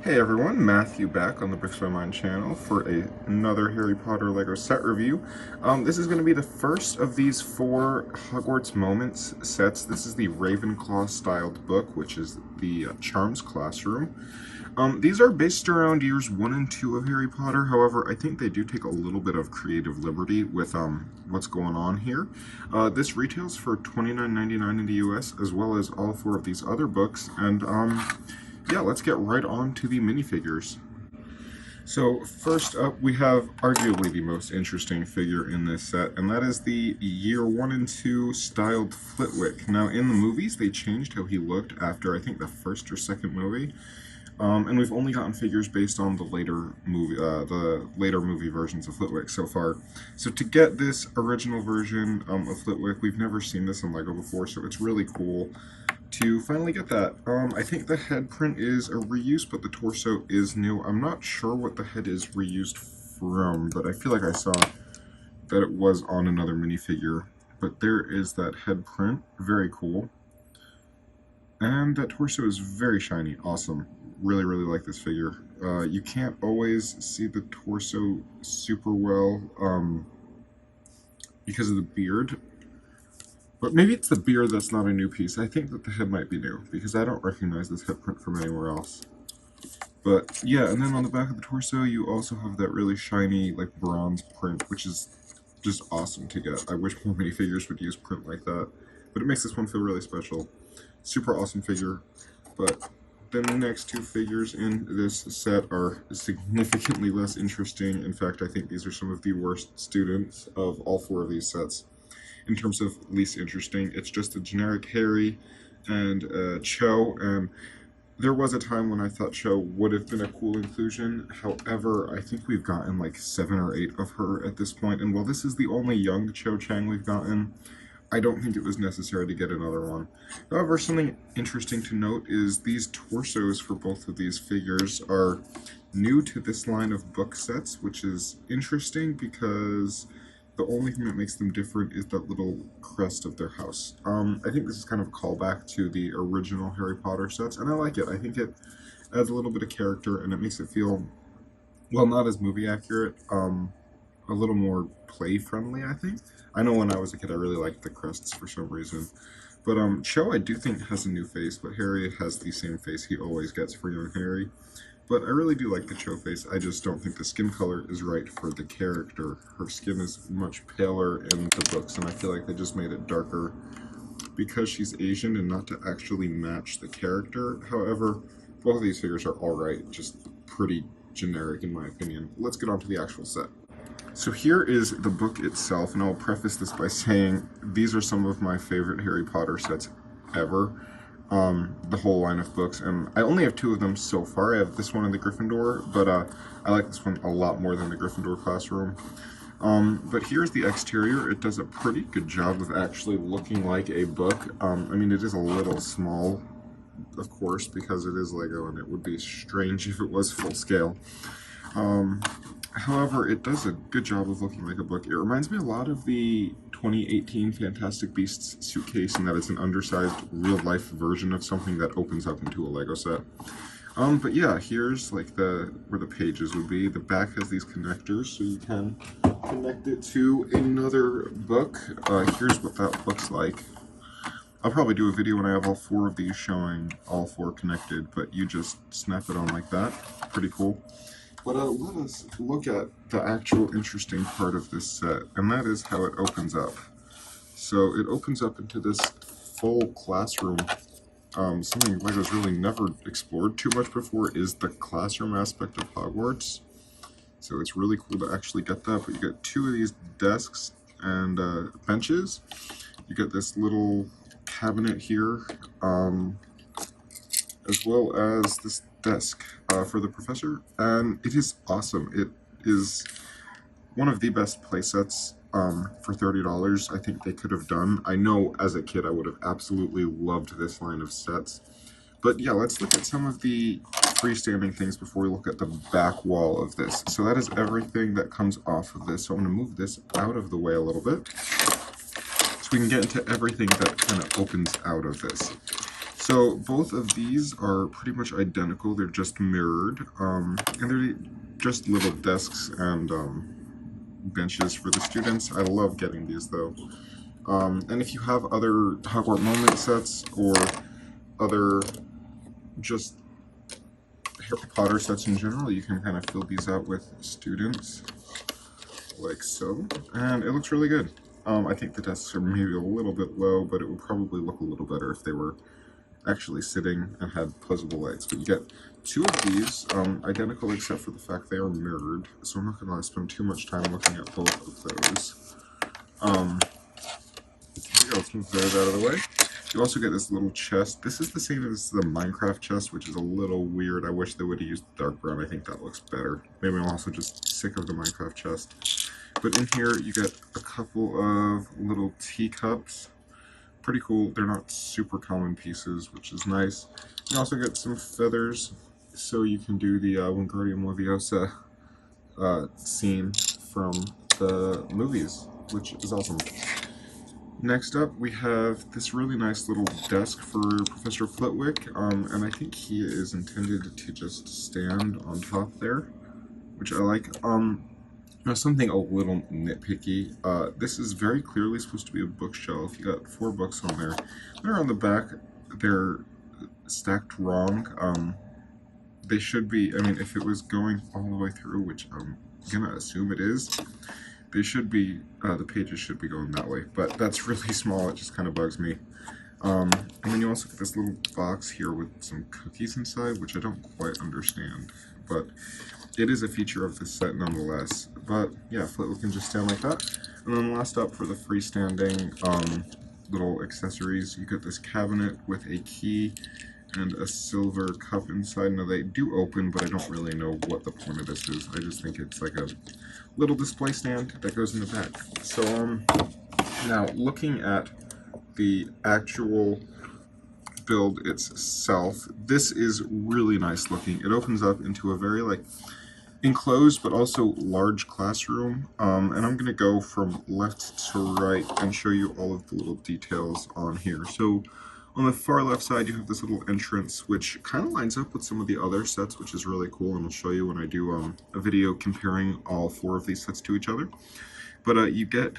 Hey everyone, Matthew back on the Brix Reviews channel for another Harry Potter LEGO set review. This is going to be the first of these 4 Hogwarts Moments sets. This is the Ravenclaw styled book, which is the Charms Classroom. These are based around years 1 and 2 of Harry Potter. However, I think they do take a little bit of creative liberty with what's going on here. This retails for $29.99 in the US, as well as all 4 of these other books, and yeah, let's get right on to the minifigures. So first up, we have arguably the most interesting figure in this set, and that is the year 1 and 2 styled Flitwick. Now, in the movies, they changed how he looked after, I think, the first or second movie. And we've only gotten figures based on the later movie versions of Flitwick so far. So to get this original version of Flitwick, we've never seen this in LEGO before, so it's really cool to finally get that. I think the head print is a reuse, but the torso is new. I'm not sure what the head is reused from, but I feel like I saw that it was on another minifigure. But there is that head print, very cool. And that torso is very shiny, awesome. Really, really like this figure. You can't always see the torso super well because of the beard. But maybe it's the beard that's not a new piece. I think that the head might be new, because I don't recognize this head print from anywhere else. But yeah, and then on the back of the torso, you also have that really shiny, like, bronze print, which is just awesome to get. I wish more minifigures would use print like that. But it makes this one feel really special. Super awesome figure. But then the next 2 figures in this set are significantly less interesting. In fact, I think these are some of the worst students of all 4 of these sets. In terms of least interesting, it's just a generic Harry and Cho, and there was a time when I thought Cho would have been a cool inclusion. However, I think we've gotten like 7 or 8 of her at this point, and while this is the only young Cho Chang we've gotten, I don't think it was necessary to get another one. However, something interesting to note is these torsos for both of these figures are new to this line of book sets, which is interesting because the only thing that makes them different is that little crest of their house. I think this is kind of a callback to the original Harry Potter sets, and I like it. I think it adds a little bit of character, and it makes it feel, well, not as movie accurate, a little more play-friendly, I think. I know when I was a kid, I really liked the crests for some reason. But Cho, I do think, has a new face, but Harry has the same face he always gets for young Harry. But I really do like the Cho face. I just don't think the skin color is right for the character. Her skin is much paler in the books, and I feel like they just made it darker because she's Asian and not to actually match the character. However, both of these figures are alright, just pretty generic in my opinion. Let's get on to the actual set. So here is the book itself, and I'll preface this by saying these are some of my favorite Harry Potter sets ever. The whole line of books, and I only have 2 of them so far. I have this one in the Gryffindor, but I like this one a lot more than the Gryffindor classroom. But here's the exterior. It does a pretty good job of actually looking like a book. I mean, it is a little small, of course, because it is LEGO, and it would be strange if it was full scale. However, it does a good job of looking like a book. It reminds me a lot of the 2018 Fantastic Beasts suitcase in that it's an undersized real-life version of something that opens up into a LEGO set. But yeah, here's like where the pages would be. The back has these connectors, so you can connect it to another book. Here's what that looks like. I'll probably do a video when I have all 4 of these showing all 4 connected, but you just snap it on like that. Pretty cool. But let us look at the actual interesting part of this set, and that is how it opens up. So it opens up into this full classroom. Something LEGO's really never explored too much before is the classroom aspect of Hogwarts. So it's really cool to actually get that, but you get 2 of these desks and benches. You get this little cabinet here, as well as this desk for the professor, and it is awesome. It is one of the best playsets for $30 I think they could have done. I know as a kid I would have absolutely loved this line of sets. But yeah, let's look at some of the freestanding things before we look at the back wall of this. So that is everything that comes off of this. So I'm going to move this out of the way a little bit so we can get into everything that kind of opens out of this. So both of these are pretty much identical. They're just mirrored, and they're just little desks and benches for the students. I love getting these though. And if you have other Hogwarts Moment sets or other just Harry Potter sets in general, you can kind of fill these out with students, like so, and it looks really good. I think the desks are maybe a little bit low, but it would probably look a little better if they were actually sitting and had posable lights. But you get two of these, identical except for the fact they are mirrored, so I'm not going to spend too much time looking at both of those. Let's move those out of the way. You also get this little chest. This is the same as the Minecraft chest, which is a little weird. I wish they would have used dark brown. I think that looks better. Maybe I'm also just sick of the Minecraft chest. But in here, you get a couple of little teacups. Pretty cool. They're not super common pieces, which is nice. You also get some feathers, so you can do the Wingardium Leviosa scene from the movies, which is awesome. Next up, we have this really nice little desk for Professor Flitwick, and I think he is intended to just stand on top there, which I like. Now something a little nitpicky, this is very clearly supposed to be a bookshelf. You got 4 books on there. They're on the back, they're stacked wrong. They should be, I mean, if it was going all the way through, which I'm gonna assume it is, they should be, the pages should be going that way, but that's really small, it just kind of bugs me. And then you also get this little box here with some cookies inside, which I don't quite understand, but it is a feature of this set nonetheless. But yeah, Flitwick can just stand like that. And then last up for the freestanding little accessories, you get this cabinet with a key and a silver cup inside. Now they do open, but I don't really know what the point of this is. I just think it's like a little display stand that goes in the back. So now looking at the actual build itself, this is really nice looking. It opens up into a very like enclosed but also large classroom, and I'm going to go from left to right and show you all of the little details on here. So on the far left side, you have this little entrance, which kind of lines up with some of the other sets, which is really cool, and I'll show you when I do a video comparing all 4 of these sets to each other. But you get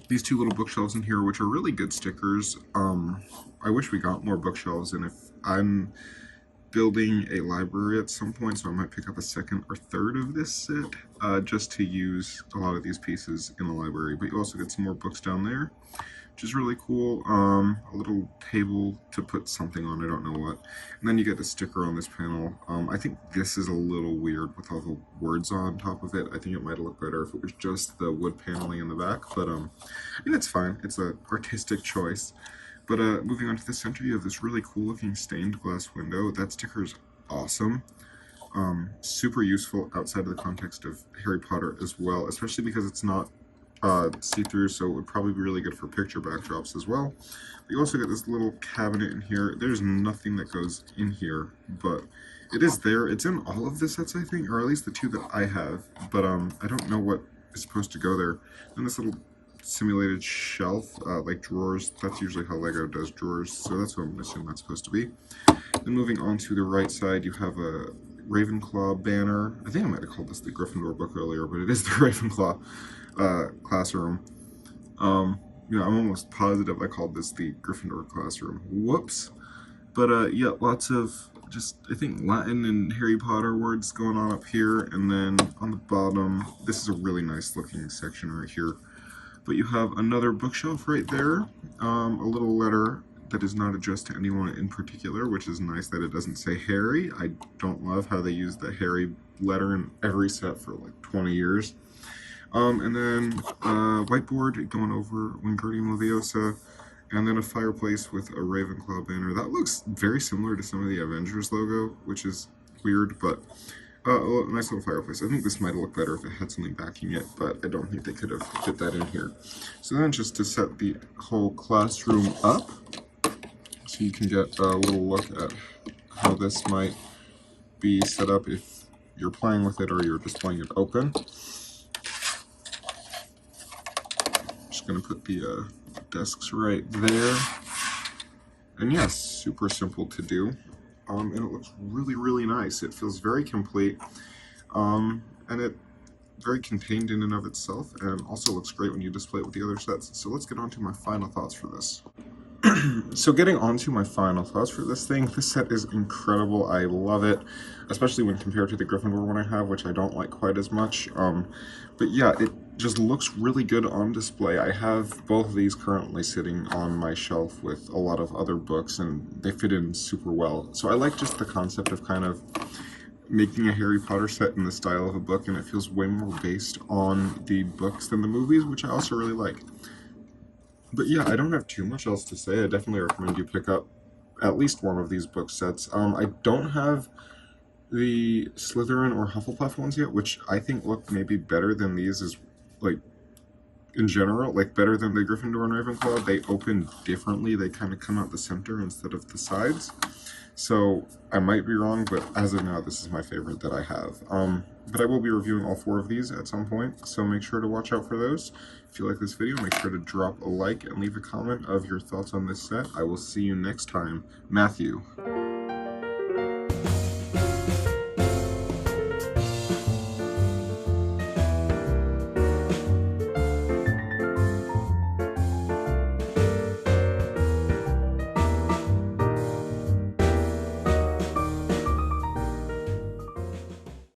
these 2 little bookshelves in here, which are really good stickers. I wish we got more bookshelves, and if I'm building a library at some point, so I might pick up a second or third of this set, just to use a lot of these pieces in the library. But you also get some more books down there, which is really cool. A little table to put something on, I don't know what. And then you get the sticker on this panel. I think this is a little weird with all the words on top of it. I think it might look better if it was just the wood paneling in the back, but I mean, it's fine. It's an artistic choice. But moving on to the center, you have this really cool looking stained glass window. That sticker is awesome. Super useful outside of the context of Harry Potter as well, especially because it's not see-through, so it would probably be really good for picture backdrops as well. But you also get this little cabinet in here. There's nothing that goes in here, but it is there. It's in all of the sets, I think, or at least the 2 that I have, but I don't know what is supposed to go there. And this little simulated shelf, like drawers, that's usually how LEGO does drawers, so that's what I'm assuming that's supposed to be. Then moving on to the right side, you have a Ravenclaw banner. I think I might have called this the Gryffindor book earlier, but it is the Ravenclaw classroom. You know, I'm almost positive I called this the Gryffindor classroom. Whoops. But yeah, lots of just, I think, Latin and Harry Potter words going on up here, and then on the bottom, this is a really nice looking section right here. But you have another bookshelf right there, a little letter that is not addressed to anyone in particular, which is nice that it doesn't say Harry. I don't love how they use the Harry letter in every set for like 20 years. And then a whiteboard going over Wingardium Leviosa, and then a fireplace with a Ravenclaw banner. That looks very similar to some of the Avengers logo, which is weird, but a nice little fireplace. I think this might look better if it had something backing it, but I don't think they could have fit that in here. So then just to set the whole classroom up, so you can get a little look at how this might be set up if you're playing with it or you're just playing it open. Just going to put the desks right there. And yes, super simple to do. And it looks really, really nice. It feels very complete. And it very contained in and of itself, and also looks great when you display it with the other sets. So let's get on to my final thoughts for this. So getting on to my final thoughts for this thing, this set is incredible. I love it, especially when compared to the Gryffindor one I have, which I don't like quite as much. But yeah, it just looks really good on display. I have both of these currently sitting on my shelf with a lot of other books, and they fit in super well. So I like just the concept of kind of making a Harry Potter set in the style of a book, and it feels way more based on the books than the movies, which I also really like. But yeah, I don't have too much else to say. I definitely recommend you pick up at least one of these book sets. I don't have the Slytherin or Hufflepuff ones yet, which I think look maybe better than these, is like in general, like better than the Gryffindor and Ravenclaw. They open differently. They kind of come out the center instead of the sides. So I might be wrong, but as of now, this is my favorite that I have. But I will be reviewing all 4 of these at some point, so make sure to watch out for those. If you like this video, make sure to drop a like and leave a comment of your thoughts on this set. I will see you next time. Matthew.